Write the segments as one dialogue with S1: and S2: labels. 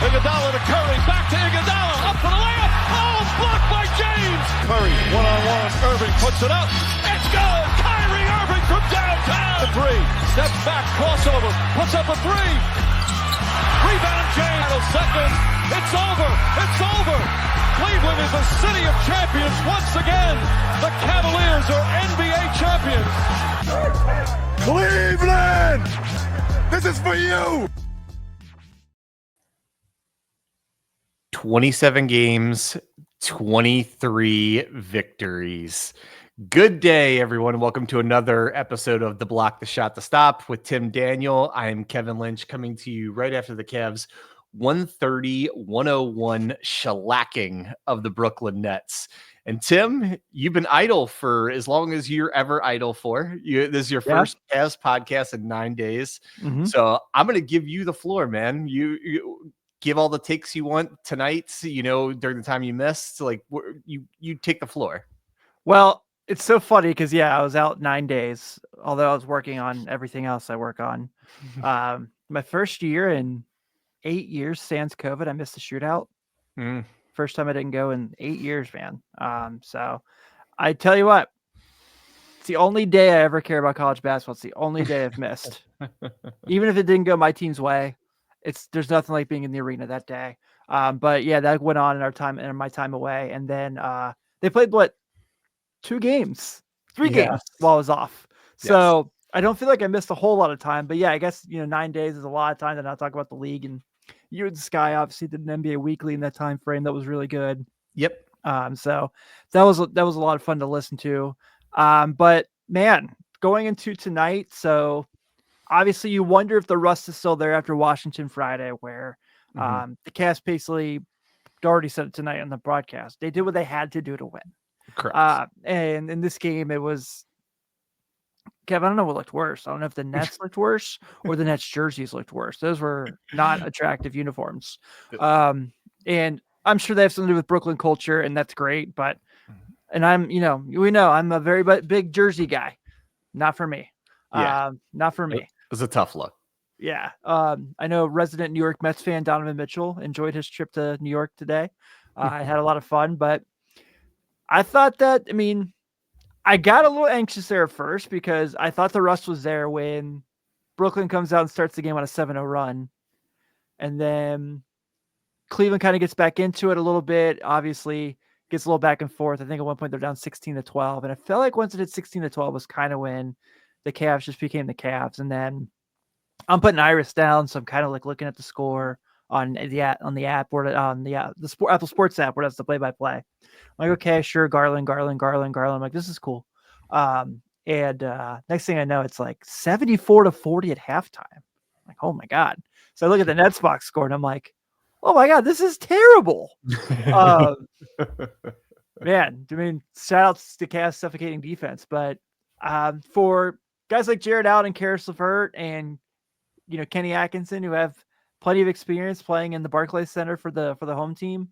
S1: Iguodala to Curry, back to Iguodala, up for the layup. Oh, blocked by James. Curry, one-on-one. Irving puts it up. It's good. Kyrie Irving from downtown. The three, steps back, crossover, puts up a three. Rebound James. Second. It's over. It's over. Cleveland is a city of champions once again. The Cavaliers are NBA champions.
S2: Cleveland! This is for you!
S3: 27 games, 23 victories. Good day, everyone. Welcome to another episode of The Block, the Shot, the Stop with Tim Daniel. I am Kevin Lynch, coming to you right after the Cavs 130-101 shellacking of the Brooklyn Nets. And Tim, you've been idle for as long as you're ever idle for. This is your first Cavs podcast in 9 days. Mm-hmm. So I'm going to give you the floor, man. You give all the takes you want tonight, during the time you missed. Like, you take the floor.
S4: Well, it's so funny because, I was out 9 days, although I was working on everything else I work on. My first year in 8 years sans COVID, I missed a shootout. First time I didn't go in 8 years, man. So I tell you what, it's the only day I ever care about college basketball. It's the only day I've missed. Even if it didn't go my team's way, there's nothing like being in the arena that day. But yeah, that went on in my time away. And then they played 3 games while I was off. So I don't feel like I missed a whole lot of time, but I guess, 9 days is a lot of time to not talk about the league. And you and Sky obviously did an NBA Weekly in that time frame. That was really good.
S3: Yep.
S4: So that was a lot of fun to listen to. But man, going into tonight, so obviously you wonder if the rust is still there after Washington Friday, where the Cavs basically already said it tonight on the broadcast. They did what they had to do to win.
S3: Correct.
S4: And in this game, it was, Kev, I don't know what looked worse. I don't know if the Nets looked worse or the Nets jerseys looked worse. Those were not attractive uniforms. And I'm sure they have something to do with Brooklyn culture, and that's great. But, and I'm, I'm a very big jersey guy. Not for me. Not for me.
S3: It was a tough look.
S4: Yeah. I know resident New York Mets fan Donovan Mitchell enjoyed his trip to New York today. I had a lot of fun, but I thought that, I got a little anxious there at first because I thought the rust was there when Brooklyn comes out and starts the game on a 7-0 run. And then Cleveland kind of gets back into it a little bit, obviously gets a little back and forth. I think at one point they're down 16-12. And I felt like once it hit 16-12 was kind of when the Cavs just became the Cavs. And then I'm putting Iris down, so I'm kind of like looking at the score on the app or the Apple Sports app where that's the play-by-play. I'm like, okay, sure, Garland. I'm like, this is cool. And next thing I know, it's like 74-40 at halftime. I'm like, oh my God. So I look at the Nets box score and I'm like, oh my God, this is terrible. Man, shout outs to Cavs suffocating defense. But for guys like Jarrett Allen and Karis LeVert and, Kenny Atkinson, who have plenty of experience playing in the Barclays Center for the home team,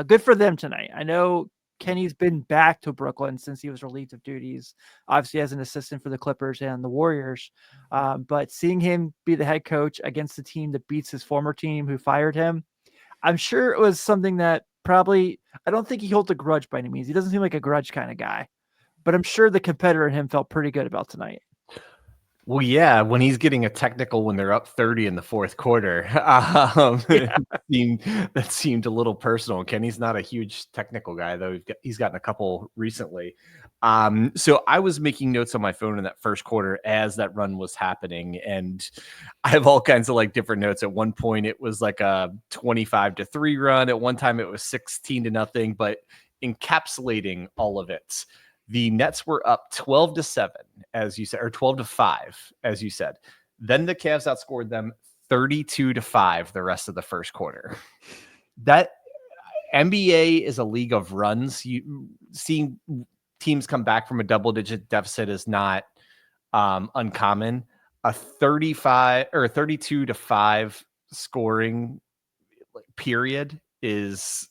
S4: good for them tonight. I know Kenny's been back to Brooklyn since he was relieved of duties, obviously as an assistant for the Clippers and the Warriors. But seeing him be the head coach against the team that beats his former team who fired him, I'm sure it was something that probably, I don't think he holds a grudge by any means. He doesn't seem like a grudge kind of guy, but I'm sure the competitor in him felt pretty good about tonight.
S3: Well, yeah, when he's getting a technical when they're up 30 in the fourth quarter, that seemed a little personal. Kenny's not a huge technical guy, though. He's gotten a couple recently. So I was making notes on my phone in that first quarter as that run was happening, and I have all kinds of different notes. At one point, it was like a 25-3 run. At one time, it was 16-0. But encapsulating all of it, the Nets were up 12-7, as you said, or 12-5, as you said. Then the Cavs outscored them 32-5 the rest of the first quarter. That NBA is a league of runs. Seeing teams come back from a double-digit deficit is not uncommon. A 32-5 scoring period is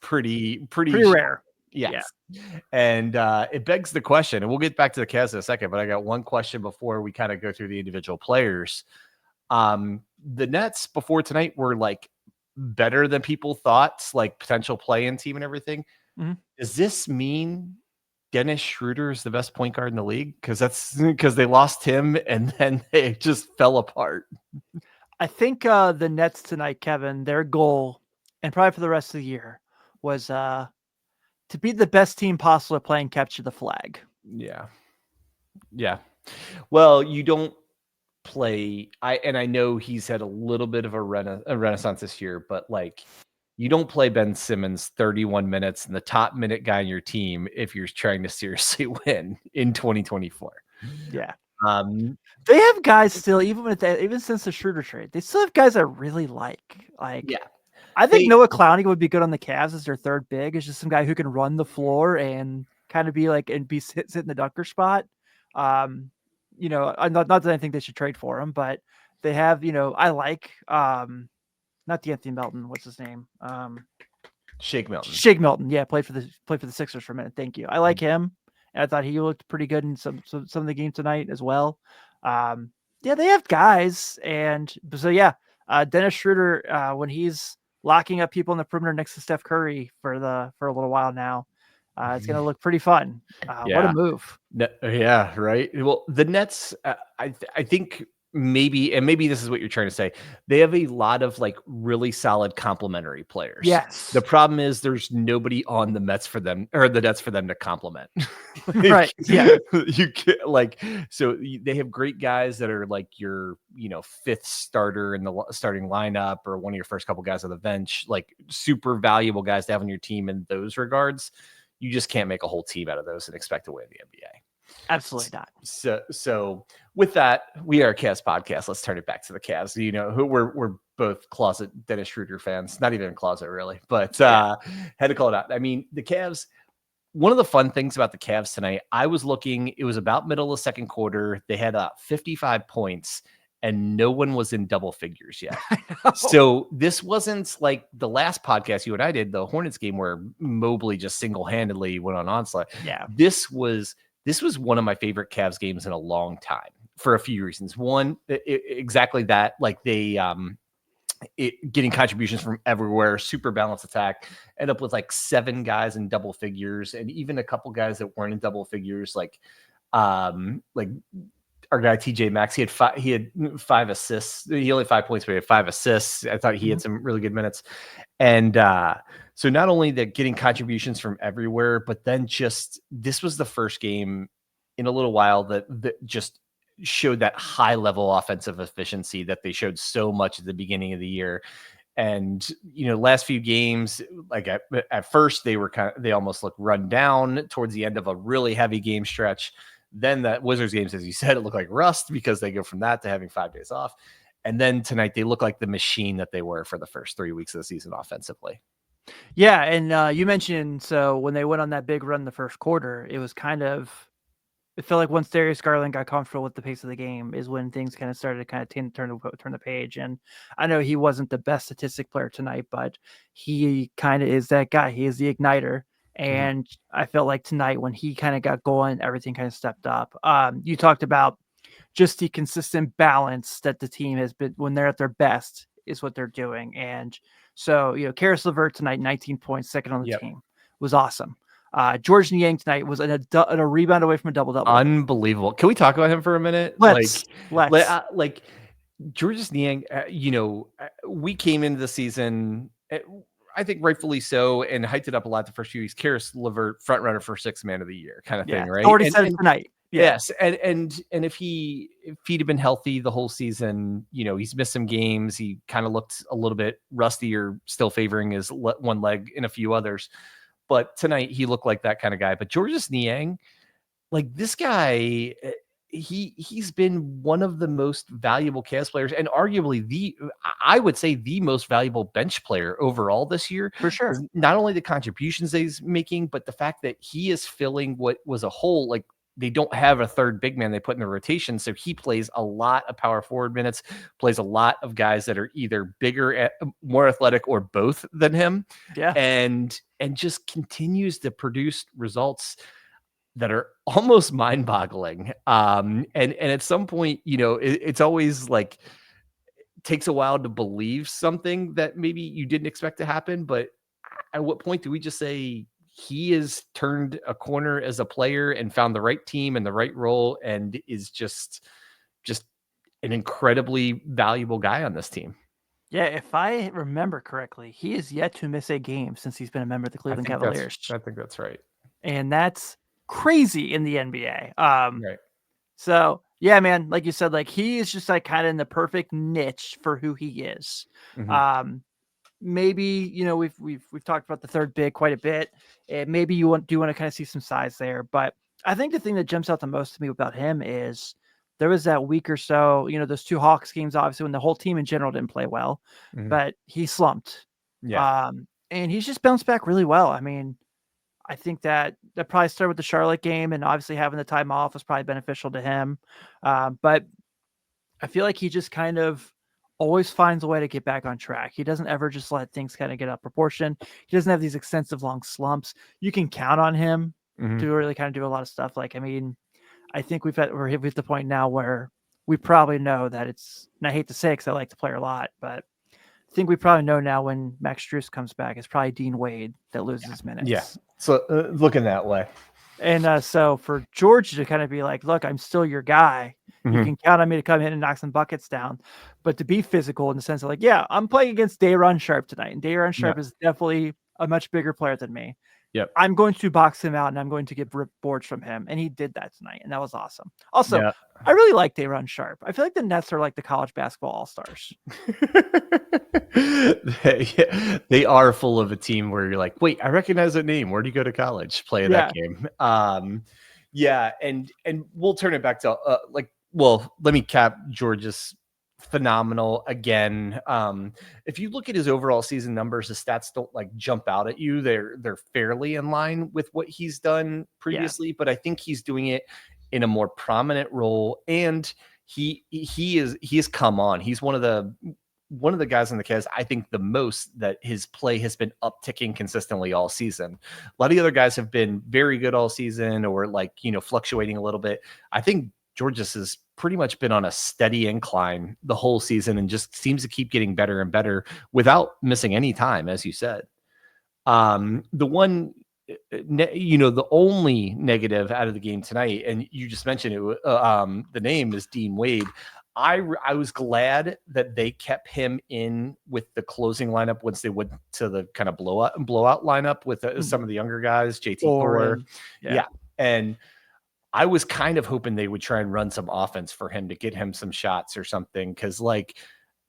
S3: pretty
S4: rare.
S3: Yes. Yeah. And it begs the question, and we'll get back to the Cavs in a second, but I got one question before we kind of go through the individual players. The Nets before tonight were better than people thought, like potential play-in team and everything.
S4: Mhm.
S3: Does this mean Dennis Schroeder is the best point guard in the league? Because they lost him and then they just fell apart.
S4: I think the Nets tonight, Kevin, their goal, and probably for the rest of the year, was to be the best team possible at playing capture the flag.
S3: Yeah. Well, you don't play. I know he's had a little bit of a renaissance this year, but like you don't play Ben Simmons 31 minutes and the top minute guy on your team if you're trying to seriously win in 2024.
S4: Yeah.
S3: They
S4: have guys still, even since the Schroeder trade, they still have guys I really like.
S3: Yeah.
S4: I think Noah Clowney would be good on the Cavs as their third big. Is just some guy who can run the floor and kind of be like and be sit in the dunker spot. Not that I think they should trade for him, but they have. I like not D'Anthony Melton. What's his name?
S3: Shake Milton.
S4: Shake Milton. Yeah, played for the Sixers for a minute. Thank you. I like him. And I thought he looked pretty good in some of the games tonight as well. They have guys, and so Dennis Schroeder when he's locking up people in the perimeter next to Steph Curry for a little while now, it's going to look pretty fun. What a move!
S3: Yeah, right. Well, the Nets, I think maybe this is what you're trying to say. They have a lot of like really solid complementary players.
S4: Yes.
S3: The problem is there's nobody on the Nets for them to complement.
S4: Right. Yeah.
S3: You can't so they have great guys that are like your, fifth starter in the starting lineup or one of your first couple guys on the bench, like super valuable guys to have on your team in those regards. You just can't make a whole team out of those and expect to win the NBA.
S4: Absolutely not.
S3: So with that, we are a Cavs podcast. Let's turn it back to the Cavs. Who we're both closet Dennis Schroeder fans, not even in closet really, but had to call it out. I mean, the Cavs, one of the fun things about the Cavs tonight, I was looking, it was about middle of the second quarter. They had 55 points and no one was in double figures yet. So this wasn't like the last podcast you and I did, the Hornets game where Mobley just single-handedly went on onslaught.
S4: Yeah.
S3: This was one of my favorite Cavs games in a long time for a few reasons. One, exactly that, like they getting contributions from everywhere, super balanced attack, end up with like 7 guys in double figures, and even a couple guys that weren't in double figures, like our guy TJ Maxx. He had 5 assists. He only 5 points, but he had 5 assists. I thought he had some really good minutes. And so not only that getting contributions from everywhere, but then just this was the first game in a little while that just showed that high level offensive efficiency that they showed so much at the beginning of the year. And, last few games, like at first they almost looked run down towards the end of a really heavy game stretch. Then that Wizards games, as you said, it looked like rust because they go from that to having 5 days off. And then tonight they look like the machine that they were for the first 3 weeks of the season offensively.
S4: Yeah. And you mentioned, so when they went on that big run in the first quarter, it felt like once Darius Garland got comfortable with the pace of the game is when things kind of started to kind of turn the page. And I know he wasn't the best statistic player tonight, but he kind of is that guy. He is the igniter. And I felt like tonight when he kind of got going, everything kind of stepped up. You talked about just the consistent balance that the team has been when they're at their best is what they're doing. And so, Karis LeVert tonight, 19 points, second on the team, was awesome. George Niang tonight was a rebound away from a double-double.
S3: Unbelievable. Can we talk about him for a minute?
S4: Let's.
S3: George Niang, we came into the season, I think rightfully so, and hyped it up a lot the first few weeks. Karis LeVert, front runner for 6th man of the year kind of thing, right?
S4: Already said it tonight. Yeah.
S3: Yes. And if he'd have been healthy the whole season, he's missed some games. He kind of looked a little bit rusty or still favoring his one leg in a few others. But tonight he looked like that kind of guy. But Georges Niang, like this guy, he's been one of the most valuable Cavs players and arguably I would say the most valuable bench player overall this year.
S4: For sure.
S3: Not only the contributions that he's making, but the fact that he is filling what was a hole. Like they don't have a third big man they put in the rotation. So he plays a lot of power forward minutes, plays a lot of guys that are either bigger, more athletic, or both than him.
S4: Yeah.
S3: And just continues to produce results that are almost mind-boggling. And at some point, it's always like takes a while to believe something that maybe you didn't expect to happen. But at what point do we just say he has turned a corner as a player and found the right team and the right role and is just an incredibly valuable guy on this team?
S4: Yeah, if I remember correctly, he is yet to miss a game since he's been a member of the Cleveland Cavaliers.
S3: I think that's right.
S4: And that's crazy in the NBA.
S3: Right.
S4: So yeah, man, like you said, like he is just like kind of in the perfect niche for who he is.
S3: Mhm.
S4: Maybe, you know, we've talked about the third big quite a bit. And maybe you want to kind of see some size there, but I think the thing that jumps out the most to me about him is there was that week or so, you know, those 2 Hawks games, obviously when the whole team in general didn't play well,
S3: Mhm.
S4: but he slumped.
S3: Yeah.
S4: And he's just bounced back really well. I mean, I think that probably started with the Charlotte game, and obviously having the time off was probably beneficial to him. But I feel like he just kind of always finds a way to get back on track. He doesn't ever just let things kind of get out of proportion. He doesn't have these extensive long slumps. You can count on him
S3: Mhm.
S4: to really kind of do a lot of stuff. Like, I mean, I think we're at the point now where we probably know that it's, and I hate to say it because I like the player a lot, but I think we probably know now when Max Strus comes back, it's probably Dean Wade that loses minutes.
S3: Yeah. So looking that way.
S4: And so for George to kind of be like, look, I'm still your guy. You
S3: Mhm.
S4: can count on me to come in and knock some buckets down. But to be physical in the sense of like, yeah, I'm playing against Day'Ron Sharpe tonight. And Day'Ron Sharpe is definitely a much bigger player than me.
S3: Yep.
S4: I'm going to box him out and I'm going to get boards from him. And he did that tonight. And that was awesome. Also,
S3: Yeah.
S4: I really like Day'Ron Sharpe. I feel like the Nets are like the college basketball all-stars.
S3: They are full of a team where you're like, wait, I recognize that name. Where do you go to college? Play that game. Yeah, and we'll turn it back to let me cap George's phenomenal again. If you look at his overall season numbers, the stats don't like jump out at you. They're fairly in line with what he's done previously, but I think he's doing it in a more prominent role, and he has come on. He's one of the guys in the Cavs, I think the most that his play has been upticking consistently all season. A lot of the other guys have been very good all season or fluctuating a little bit. I think Georges has pretty much been on a steady incline the whole season and just seems to keep getting better and better without missing any time, as you said. The only negative out of the game tonight, and you just mentioned it, the name is Dean Wade. I was glad that they kept him in with the closing lineup once they went to the kind of blowout lineup with some of the younger guys, JT Thor. Yeah. And I was kind of hoping they would try and run some offense for him to get him some shots or something. Cause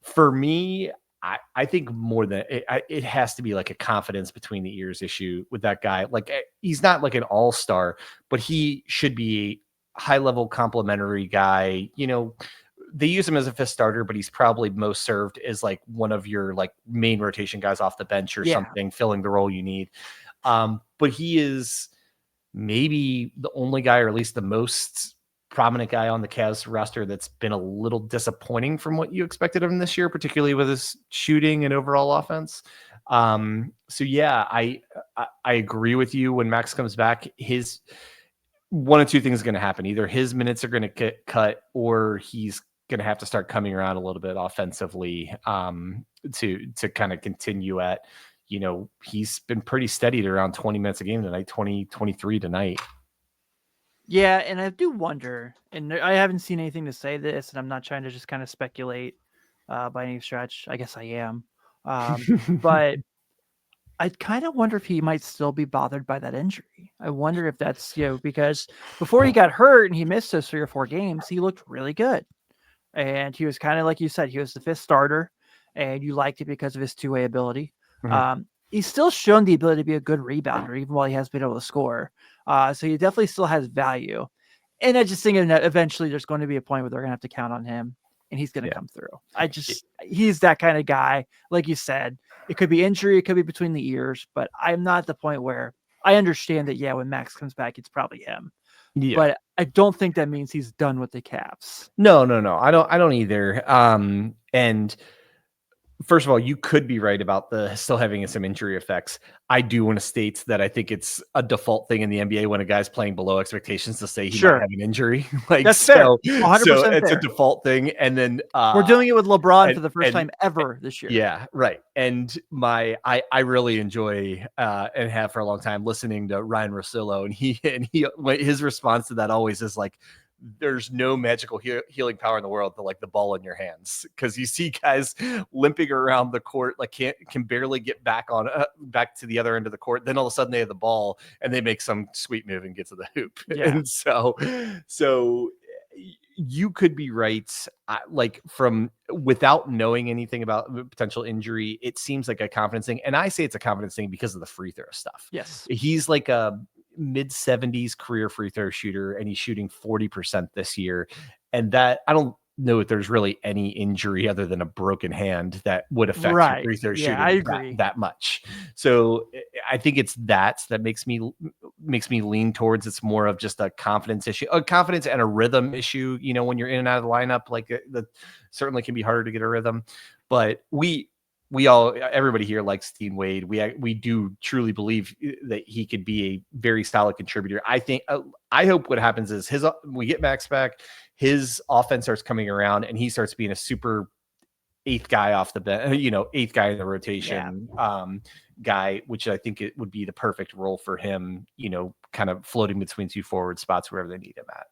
S3: for me, I think more than it has to be like a confidence between the ears issue with that guy. Like he's not like an all-star, but he should be a high-level complimentary guy. They use him as a fifth starter, but he's probably most served as like one of your like main rotation guys off the bench or something, filling the role you need. But he is maybe the only guy, or at least the most prominent guy on the Cavs roster that's been a little disappointing from what you expected of him this year, particularly with his shooting and overall offense. So yeah, I agree with you. When Max comes back, his one of two things is going to happen. Either his minutes are going to get cut or he's going to have to start coming around a little bit offensively to kind of continue at, he's been pretty steady at around 20 minutes a game tonight, 23 tonight.
S4: Yeah, and I do wonder, and I haven't seen anything to say this, and I'm not trying to just kind of speculate by any stretch. I guess I am. But I kind of wonder if he might still be bothered by that injury. I wonder if that's, because before he got hurt and he missed those 3 or 4 games, he looked really good. And he was kind of like you said, he was the fifth starter, and you liked it because of his two-way ability.
S3: Mm-hmm.
S4: He's still shown the ability to be a good rebounder, even while he has been able to score. So he definitely still has value. And I just think that eventually there's going to be a point where they're going to have to count on him, and he's going to come through. He's that kind of guy. Like you said, it could be injury, it could be between the ears, but I'm not at the point where I understand that, when Max comes back, it's probably him. Yeah. But I don't think that means he's done with the Cavs.
S3: No. I don't either. And first of all, you could be right about the still having some injury effects. I do want to state that I think it's a default thing in the NBA when a guy's playing below expectations to say he might have an injury.
S4: That's fair.
S3: 100% so it's
S4: fair.
S3: a default thing. And then
S4: we're doing it with LeBron for the first time ever this year.
S3: Yeah, right. And I really enjoy and have for a long time listening to Ryan Russillo, and his response to that always is like, there's no magical healing power in the world to like the ball in your hands, because you see guys limping around the court, like can barely get back back to the other end of the court. Then all of a sudden they have the ball and they make some sweet move and get to the hoop. Yeah. And so you could be right. Like from without knowing anything about potential injury, it seems like a confidence thing. And I say it's a confidence thing because of the free throw stuff.
S4: Yes.
S3: He's like a mid-70s career free throw shooter, and he's shooting 40% this year. And that, I don't know if there's really any injury other than a broken hand that would affect your free throw shooting
S4: I agree.
S3: That much. So I think it's that makes me lean towards it's more of just a confidence issue, a confidence and a rhythm issue. You know, when you're in and out of the lineup, like that certainly can be harder to get a rhythm. But everybody here likes Dean Wade. We do truly believe that he could be a very solid contributor. I think, I hope what happens is we get Max back, his offense starts coming around, and he starts being a super eighth guy off the bench, eighth guy in the rotation, guy, which I think it would be the perfect role for him, kind of floating between two forward spots wherever they need him at.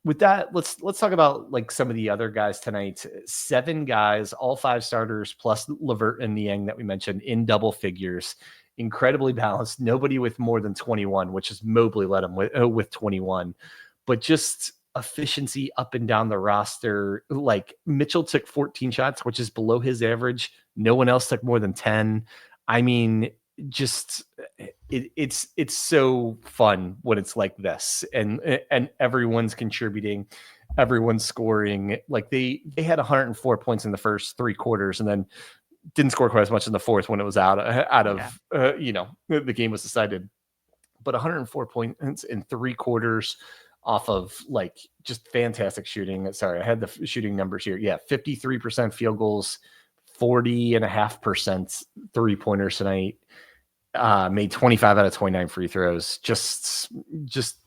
S3: With that, let's talk about like some of the other guys tonight. 7 guys, all 5 starters plus LeVert and Niang that we mentioned in double figures, incredibly balanced. Nobody with more than 21, which is Mobley led him with 21, but just efficiency up and down the roster. Like Mitchell took 14 shots, which is below his average. No one else took more than 10. I mean, just it's so fun when it's like this, and everyone's contributing, everyone's scoring. Like they had 104 points in the first 3 quarters, and then didn't score quite as much in the fourth when it was out of the game was decided. But 104 points in 3 quarters off of like just fantastic shooting. Sorry, I had the shooting numbers here. Yeah, 53% field goals, 40.5% 3-pointers tonight. Made 25 out of 29 free throws. Just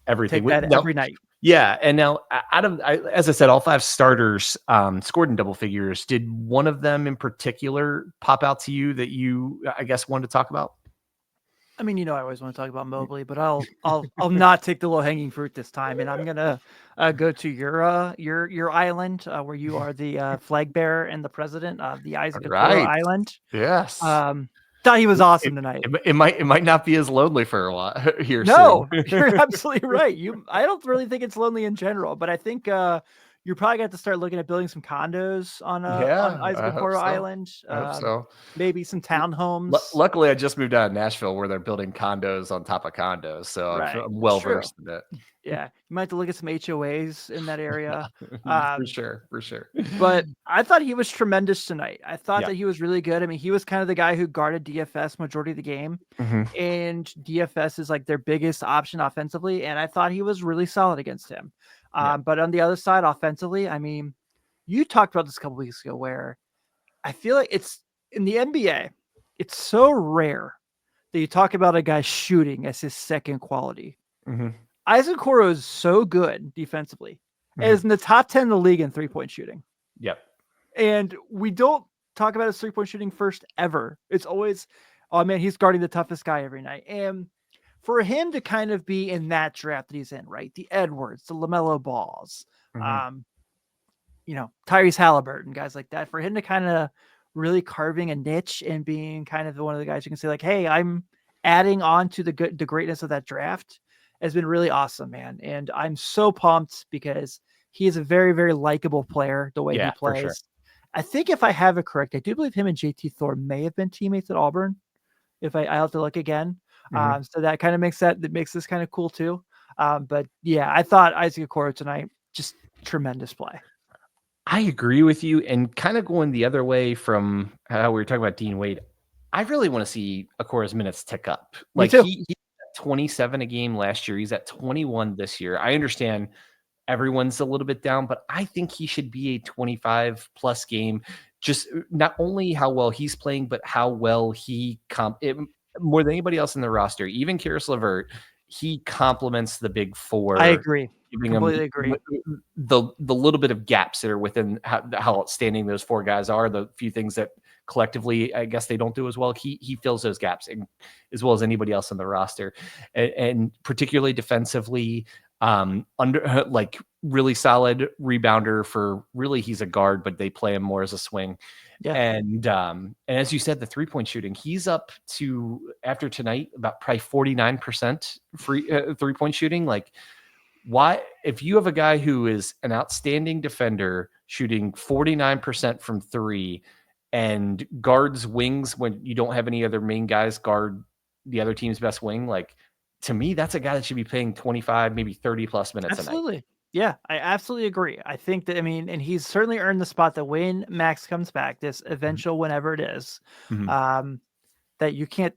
S3: everything.
S4: Take that every night.
S3: Yeah, and now as I said, all 5 starters scored in double figures. Did one of them in particular pop out to you that you, I guess, wanted to talk about?
S4: I mean, I always want to talk about Mobley, but I'll not take the low hanging fruit this time, and I'm gonna go to your island where you are the flag bearer and the president of the Isaac Okoro Island.
S3: Yes.
S4: Thought he was awesome tonight.
S3: It might not be as lonely for a while here.
S4: No, you're absolutely right. I don't really think it's lonely in general, but I think you're probably going to start looking at building some condos on Isaac Okoro Island. Maybe some townhomes.
S3: Luckily, I just moved out of Nashville where they're building condos on top of condos, so I'm well versed in it.
S4: Yeah, you might have to look at some HOAs in that area.
S3: For sure.
S4: But I thought he was tremendous tonight. I thought that he was really good. I mean, he was kind of the guy who guarded DFS majority of the game, and DFS is like their biggest option offensively, and I thought he was really solid against him. But on the other side, offensively, I mean, you talked about this a couple weeks ago where I feel like it's in the NBA, it's so rare that you talk about a guy shooting as his second quality. Isaac Okoro is so good defensively, is in the top 10 in the league in 3-point shooting.
S3: Yep.
S4: And we don't talk about his 3-point shooting first ever. It's always, oh man, he's guarding the toughest guy every night. And for him to kind of be in that draft that he's in, right? The Edwards, the LaMelo Balls, Tyrese Halliburton, guys like that, for him to kind of really carving a niche and being kind of one of the guys you can say like, hey, I'm adding on to the greatness of that draft has been really awesome, man. And I'm so pumped because he is a very, very likable player, the way he plays. Sure. I think if I have it correct, I do believe him and JT Thor may have been teammates at Auburn. If I have to look again. So that kind of makes this kind of cool too. But yeah, I thought Isaac Okoro tonight, just tremendous play.
S3: I agree with you, and kind of going the other way from how we were talking about Dean Wade. I really want to see Okoro's minutes tick up. Like he 27 a game last year. He's at 21 this year. I understand everyone's a little bit down, but I think he should be a 25 plus game just not only how well he's playing, but how well he more than anybody else in the roster, even Karis LeVert, he complements the big four.
S4: I agree.
S3: Giving
S4: Completely
S3: them
S4: agree.
S3: the little bit of gaps that are within how outstanding those four guys are, the few things that collectively, I guess they don't do as well. He fills those gaps as well as anybody else on the roster, and particularly defensively, under like really solid rebounder for really he's a guard, but they play him more as a swing.
S4: Yeah.
S3: And as you said, the 3-point shooting, he's up to after tonight about probably 49% free 3-point shooting. Like, why, if you have a guy who is an outstanding defender shooting 49% from three and guards wings when you don't have any other main guys guard the other team's best wing, like, to me, that's a guy that should be playing 25, maybe 30 plus minutes a night.
S4: Absolutely. Yeah, I absolutely agree. I think that, I mean, and he's certainly earned the spot that when Max comes back, this eventual whenever it is, that you can't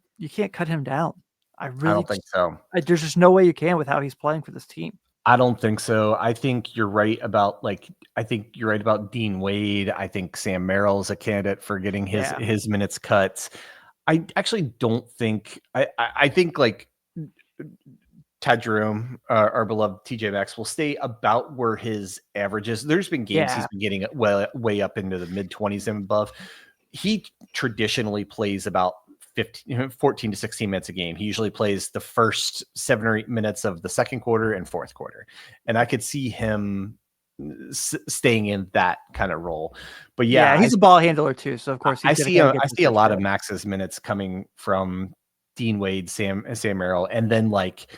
S4: cut him down. I
S3: don't think so.
S4: There's just no way you can with how he's playing for this team.
S3: I don't think so. I think you're right about Dean Wade. I think Sam Merrill's a candidate for getting his minutes cut. I actually don't think I think like Ty Jerome, our beloved TJ Maxx, will stay about where his average is. There's been games he's been getting way up into the mid-20s and above. He traditionally plays about 14 to 16 minutes a game. He usually plays the first 7 or 8 minutes of the second quarter and fourth quarter. And I could see him staying in that kind of role. But
S4: he's a ball handler too. So of course
S3: I see a lot of Max's minutes coming from Dean Wade, Sam Merrill, and then like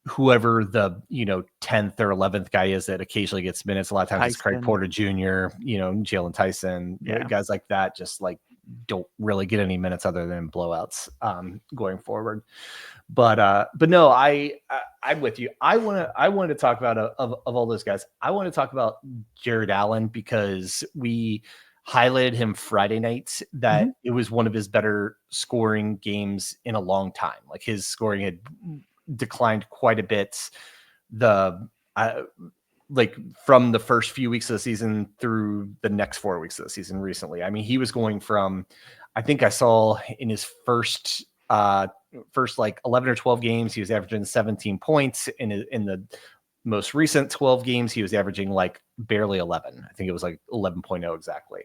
S3: whoever the 10th or 11th guy is that occasionally gets minutes. A lot of times it's Craig Porter Jr., Jalen Tyson, guys like that, just like don't really get any minutes other than blowouts going forward. But no, I'm with you. I want to talk about of all those guys. I want to talk about Jarrett Allen because we highlighted him Friday night that it was one of his better scoring games in a long time. Like his scoring had declined quite a bit. Like from the first few weeks of the season through the next 4 weeks of the season recently. I mean, he was going from, I think I saw in his first like 11 or 12 games, he was averaging 17 points. In the most recent 12 games, he was averaging like barely 11. I think it was like 11.0 exactly.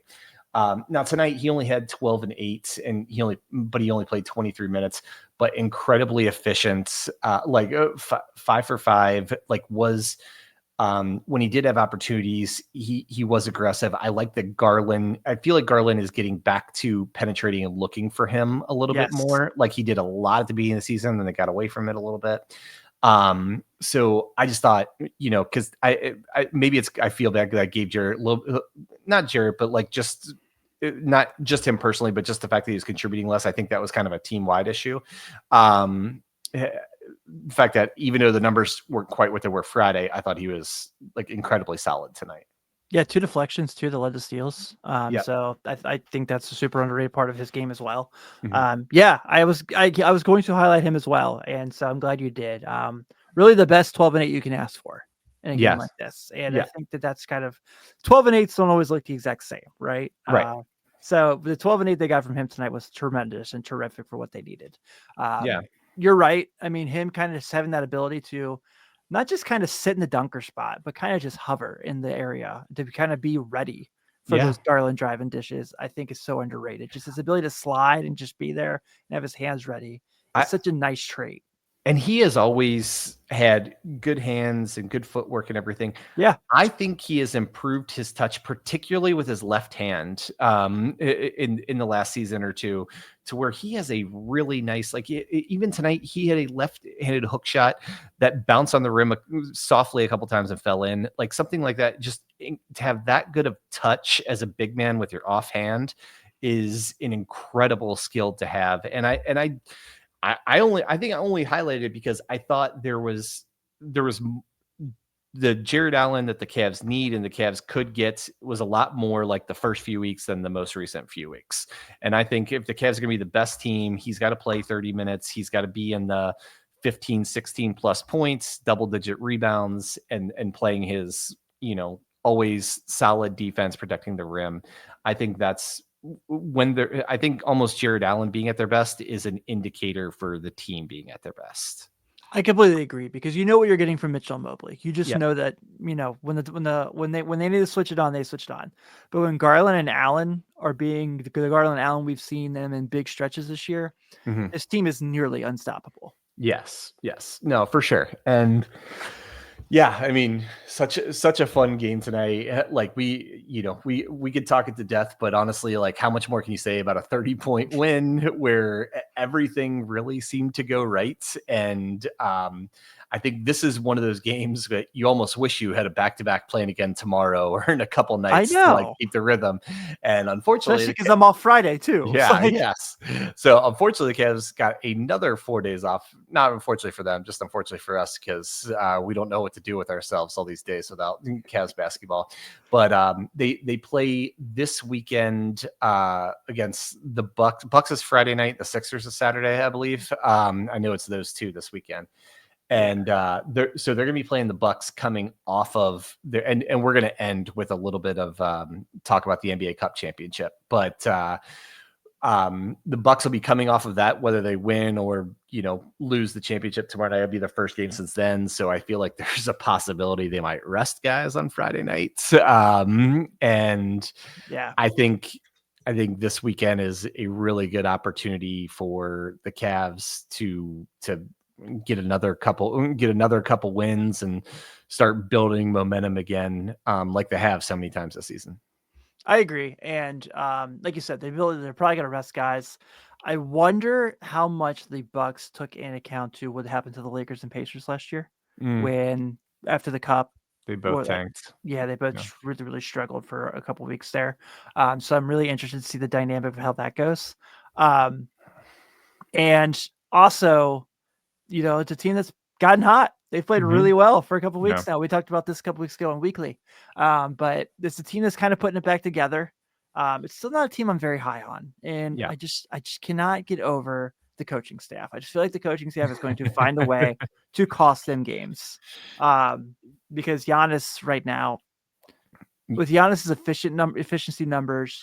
S3: Now tonight he only had 12 and 8 and he only played 23 minutes, but incredibly efficient, 5 for 5, like was, when he did have opportunities, he was aggressive. I like that Garland. I feel like Garland is getting back to penetrating and looking for him a little bit more. Like he did a lot at the beginning of the season, then they got away from it a little bit. So I just thought, because I feel bad that I gave Jarrett not Jarrett, but like just not just him personally, but just the fact that he was contributing less. I think that was kind of a team-wide issue. The fact that even though the numbers weren't quite what they were Friday, I thought he was like incredibly solid tonight.
S4: Yeah, 2 deflections too that led to steals. So I think that's a super underrated part of his game as well. I was going to highlight him as well, and so I'm glad you did. Really, the best 12 and 8 you can ask for in a game like this, and I think that's kind of 12 and 8s don't always look the exact same, right?
S3: Right.
S4: So the 12 and 8 they got from him tonight was tremendous and terrific for what they needed. You're right. I mean, him kind of just having that ability to not just kind of sit in the dunker spot, but kind of just hover in the area to kind of be ready for those Garland driving dishes, I think is so underrated. Just his ability to slide and just be there and have his hands ready. It's such a nice trait.
S3: And he has always had good hands and good footwork and everything.
S4: Yeah.
S3: I think he has improved his touch, particularly with his left hand in the last season or two, to where he has a really nice, like even tonight, he had a left-handed hook shot that bounced on the rim softly a couple times and fell in, like something like that. Just to have that good of touch as a big man with your offhand is an incredible skill to have. And I think I only highlighted it because I thought there was the Jarrett Allen that the Cavs need and the Cavs could get was a lot more like the first few weeks than the most recent few weeks. And I think if the Cavs are going to be the best team, he's got to play 30 minutes. He's got to be in the 15, 16 plus points, double digit rebounds and playing his, always solid defense protecting the rim. I think that's I think almost Jarrett Allen being at their best is an indicator for the team being at their best.
S4: I completely agree, because you know what you're getting from Mitchell and Mobley. You just
S3: Yep.
S4: know that, when they need to switch it on, they switch it on. But when Garland and Allen are being the Garland and Allen we've seen them in big stretches this year, this team is nearly unstoppable.
S3: Yes. No, for sure. And yeah, I mean, such a fun game tonight. Like we could talk it to death, but honestly, like how much more can you say about a 30-point win where everything really seemed to go right? And I think this is one of those games that you almost wish you had a back-to-back playing again tomorrow or in a couple nights to like keep the rhythm. And unfortunately,
S4: because I'm off Friday too.
S3: Yeah, yes. So unfortunately, the Cavs got another 4 days off. Not unfortunately for them, just unfortunately for us, because we don't know what to do with ourselves all these days without Cavs basketball. But they play this weekend against the Bucks. Bucks is Friday night. The Sixers is Saturday, I believe. I know it's those two this weekend. And they're going to be playing the Bucks coming off of their, and we're going to end with a little bit of talk about the NBA Cup championship. But the Bucks will be coming off of that, whether they win or lose the championship tomorrow night. It'll be their first game since then, so I feel like there's a possibility they might rest guys on Friday nights. And yeah, I think this weekend is a really good opportunity for the Cavs to get another couple wins and start building momentum again, like they have so many times this season.
S4: I agree. And like you said, they're probably going to rest guys. I wonder how much the Bucks took in account to what happened to the Lakers and Pacers last year when after the Cup,
S3: they both tanked.
S4: Yeah, they both really, really struggled for a couple of weeks there. So I'm really interested to see the dynamic of how that goes. And also, it's a team that's gotten hot. They've played really well for a couple of weeks now. We talked about this a couple weeks ago on Weekly. But it's a team that's kind of putting it back together. It's still not a team I'm very high on. And I just cannot get over the coaching staff. I just feel like the coaching staff is going to find a way to cost them games. Because Giannis right now, with Giannis's efficiency numbers,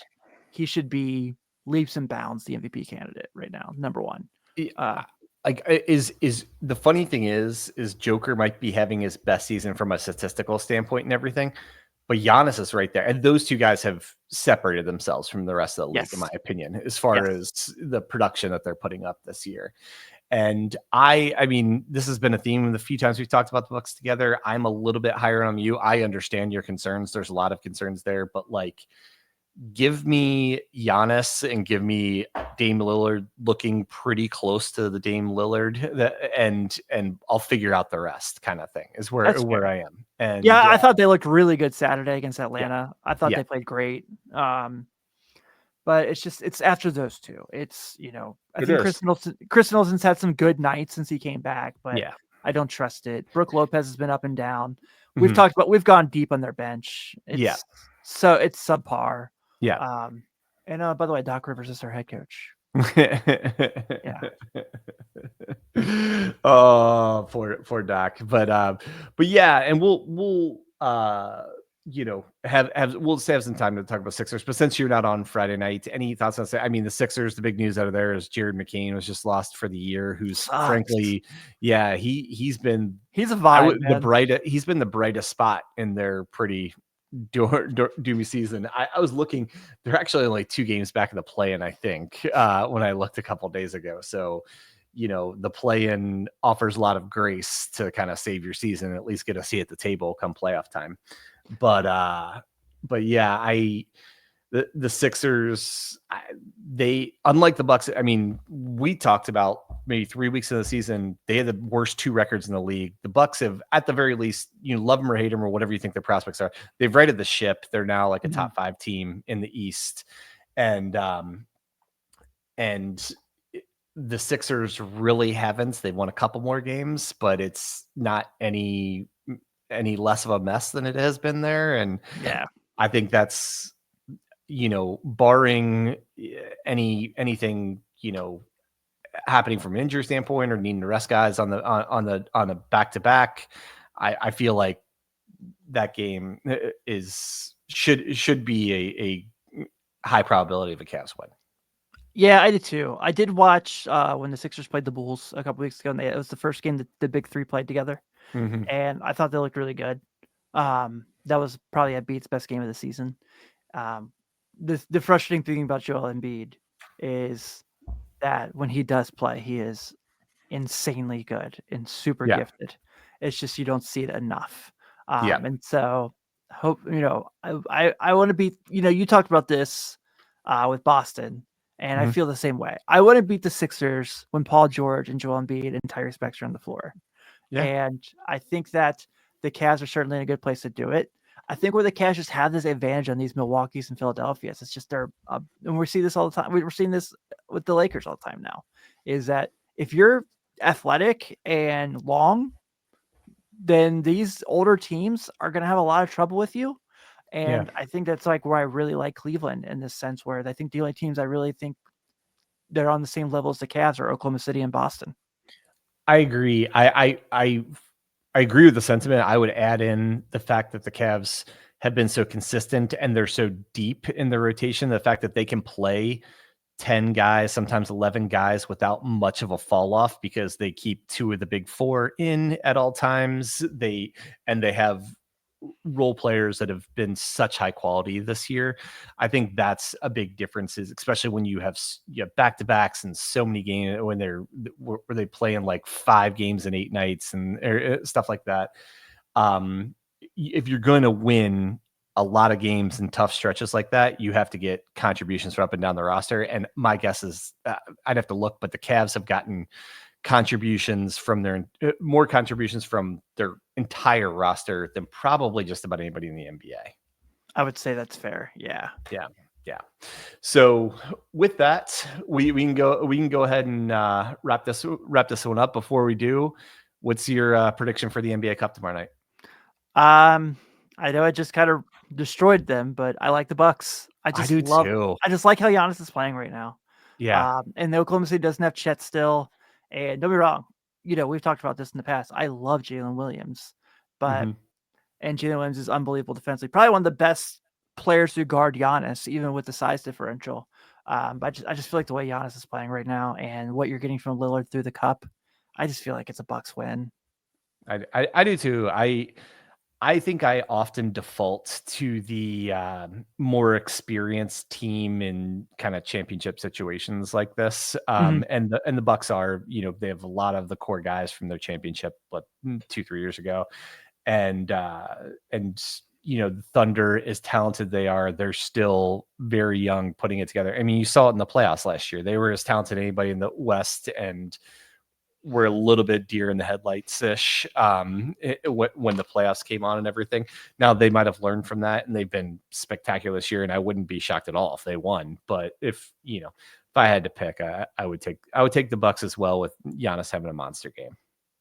S4: he should be leaps and bounds the MVP candidate right now, number one.
S3: Is the funny thing is Joker might be having his best season from a statistical standpoint and everything, but Giannis is right there. And those two guys have separated themselves from the rest of the league, in my opinion, as far as the production that they're putting up this year. And I mean, this has been a theme the few times we've talked about the Bucks together. I'm a little bit higher on you. I understand your concerns. There's a lot of concerns there, but like, give me Giannis and give me Dame Lillard looking pretty close to the Dame Lillard and I'll figure out the rest, kind of thing is where I am. And
S4: I thought they looked really good Saturday against Atlanta. I thought they played great. But it's after those two. It's, I think Chris Middleton's had some good nights since he came back, but I don't trust it. Brooke Lopez has been up and down. We've gone deep on their bench. So it's subpar.
S3: Yeah.
S4: And by the way, Doc Rivers is their head coach.
S3: Oh, for Doc. But yeah, and we'll we'll have some time to talk about Sixers. But since you're not on Friday night, any thoughts on I mean, the Sixers, the big news out of there is Jared McCain was just lost for the year, who's frankly, he's been
S4: a vibe.
S3: He's been the brightest spot in their pretty doomy season. I was looking, they're actually only 2 games back in the play-in, I think, when I looked a couple days ago. So, the play-in offers a lot of grace to kind of save your season, and at least get a seat at the table come playoff time. But yeah, the Sixers, they, unlike the Bucks, I mean, we talked about maybe 3 weeks of the season, they had the worst 2 records in the league. The Bucks have, at the very least, love them or hate them or whatever you think their prospects are, they've righted the ship. They're now like a top 5 team in the East. And the Sixers really haven't. They've won a couple more games, but it's not any less of a mess than it has been there. And I think that's, barring anything, happening from an injury standpoint or needing to rest guys on the back-to-back, I feel like that game should be a high probability of a Cavs win.
S4: Yeah, I did too. I did watch when the Sixers played the Bulls a couple weeks ago, and it was the first game that the big three played together, and I thought they looked really good. That was probably Embiid's best game of the season. The frustrating thing about Joel Embiid is that when he does play, he is insanely good and super gifted. It's just you don't see it enough. And so hope I want to beat. You talked about this with Boston, and I feel the same way. I want to beat the Sixers when Paul George and Joel Embiid and Tyrese Maxey are on the floor. Yeah. And I think that the Cavs are certainly in a good place to do it. I think where the Cavs just have this advantage on these Milwaukee's and Philadelphia's, it's just and we see this all the time. We're seeing this with the Lakers all the time now, is that if you're athletic and long, then these older teams are going to have a lot of trouble with you. And I think that's like where I really like Cleveland in this sense, where I think the only teams I really think they're on the same level as the Cavs are Oklahoma City and Boston.
S3: I agree. I agree with the sentiment. I would add in the fact that the Cavs have been so consistent and they're so deep in the rotation. The fact that they can play 10 guys, sometimes 11 guys without much of a fall off because they keep two of the big four in at all times. They have role players that have been such high quality this year. I think that's a big difference, is especially when you have back-to-backs and so many games where they play in like 5 games in 8 nights and stuff like that. If you're going to win a lot of games in tough stretches like that, you have to get contributions from up and down the roster. And my guess is I'd have to look, but the Cavs have gotten contributions from more contributions from their entire roster than probably just about anybody in the NBA.
S4: I would say that's fair. Yeah.
S3: So with that, we can go ahead and wrap this one up. Before we do, what's your prediction for the NBA Cup tomorrow night?
S4: I know I just kind of destroyed them, but I like the Bucks. I do too. I just like how Giannis is playing right now.
S3: Yeah.
S4: And the Oklahoma City doesn't have Chet still. And don't be wrong, we've talked about this in the past. I love Jalen Williams, but and Jalen Williams is unbelievable defensively. Probably one of the best players to guard Giannis, even with the size differential. But I just feel like the way Giannis is playing right now and what you're getting from Lillard through the cup, I just feel like it's a Bucks win.
S3: I do too. I think I often default to the more experienced team in kind of championship situations like this. And the Bucks are, they have a lot of the core guys from their championship, 2-3 years ago. And the Thunder, as talented they are, they're still very young putting it together. I mean, you saw it in the playoffs last year. They were as talented as anybody in the West, and were a little bit deer in the headlights-ish when the playoffs came on and everything. Now they might have learned from that, and they've been spectacular this year, and I wouldn't be shocked at all if they won. But if I had to pick, I would take the Bucks as well, with Giannis having a monster game.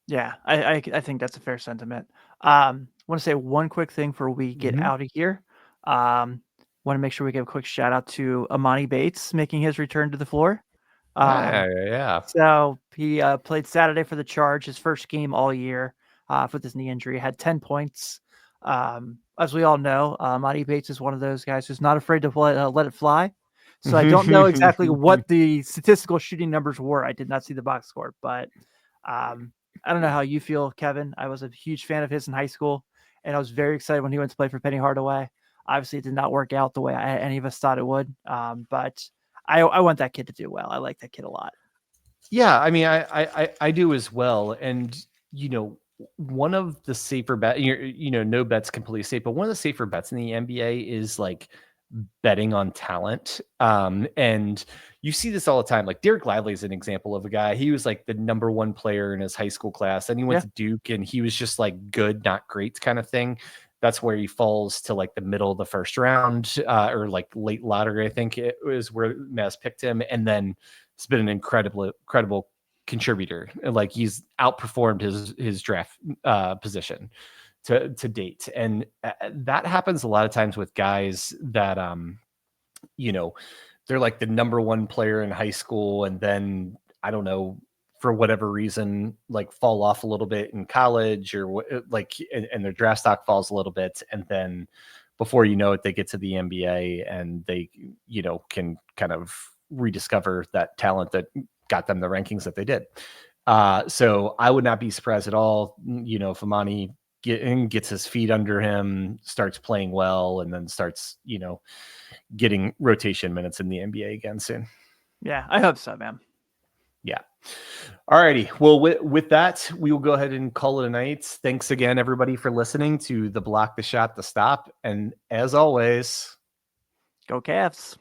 S4: Yeah, I think that's a fair sentiment. I want to say one quick thing before we get out of here. Want to make sure we give a quick shout out to Amani Bates making his return to the floor. So he played Saturday for the Charge, his first game all year with his knee injury. Had 10 points. As we all know, Amani Bates is one of those guys who's not afraid to let it fly. So I don't know exactly what the statistical shooting numbers were. I did not see the box score, but I don't know how you feel, Kevin. I was a huge fan of his in high school, and I was very excited when he went to play for Penny Hardaway. Obviously, it did not work out the way any of us thought it would, but I want that kid to do well. I like that kid a lot.
S3: Yeah, I mean, I do as well. And, one of the safer bets, no bet's completely safe, but one of the safer bets in the NBA is like betting on talent. And you see this all the time. Like Derek Lively is an example of a guy. He was like the number 1 player in his high school class. Then he went to Duke, and he was just like good, not great kind of thing. That's where he falls to like the middle of the first round or like late lottery. I think it was where Mavs picked him. And then it's been an incredible contributor. Like he's outperformed his draft position to date. And that happens a lot of times with guys that, they're like the number 1 player in high school. And then, I don't know, for whatever reason, like fall off a little bit in college or and their draft stock falls a little bit. And then before you know it, they get to the NBA and they, can kind of rediscover that talent that got them the rankings that they did. So I would not be surprised at all, if Amani gets his feet under him, starts playing well, and then starts, getting rotation minutes in the NBA again soon.
S4: Yeah, I hope so, man.
S3: Yeah. All righty. Well, with that, we will go ahead and call it a night. Thanks again, everybody, for listening to the Block the Shot, the Stop. And as always,
S4: go Cavs.